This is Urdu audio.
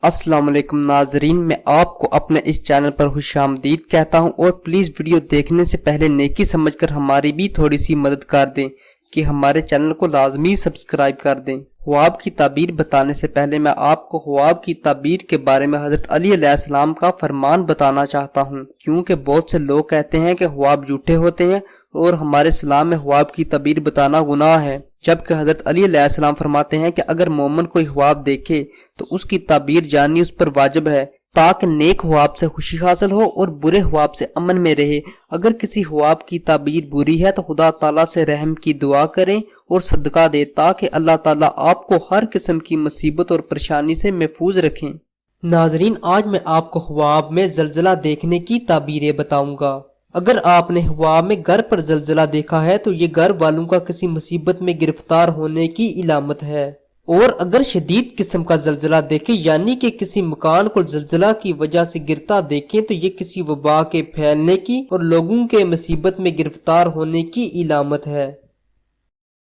السلام علیکم ناظرین، میں آپ کو اپنے اس چینل پر خوش آمدید کہتا ہوں اور پلیز ویڈیو دیکھنے سے پہلے نیکی سمجھ کر ہماری بھی تھوڑی سی مدد کر دیں کہ ہمارے چینل کو لازمی سبسکرائب کر دیں۔ خواب کی تعبیر بتانے سے پہلے میں آپ کو خواب کی تعبیر کے بارے میں حضرت علی علیہ السلام کا فرمان بتانا چاہتا ہوں، کیونکہ بہت سے لوگ کہتے ہیں کہ خواب جھوٹے ہوتے ہیں اور ہمارے اسلام میں خواب کی تعبیر بتانا گناہ ہے، جبکہ حضرت علی علیہ السلام فرماتے ہیں کہ اگر مومن کوئی خواب دیکھے تو اس کی تعبیر جاننی اس پر واجب ہے تاکہ نیک خواب سے خوشی حاصل ہو اور برے خواب سے امن میں رہے۔ اگر کسی خواب کی تعبیر بری ہے تو خدا تعالیٰ سے رحم کی دعا کریں اور صدقہ دیں تاکہ اللہ تعالیٰ آپ کو ہر قسم کی مصیبت اور پریشانی سے محفوظ رکھیں۔ ناظرین، آج میں آپ کو خواب میں زلزلہ دیکھنے کی تعبیریں بتاؤں گا۔ اگر آپ نے خواب میں گھر پر زلزلہ دیکھا ہے تو یہ گھر والوں کا کسی مصیبت میں گرفتار ہونے کی علامت ہے، اور اگر شدید قسم کا زلزلہ دیکھیں یعنی کہ کسی مکان کو زلزلہ کی وجہ سے گرتا دیکھیں تو یہ کسی وبا کے پھیلنے کی اور لوگوں کے مصیبت میں گرفتار ہونے کی علامت ہے۔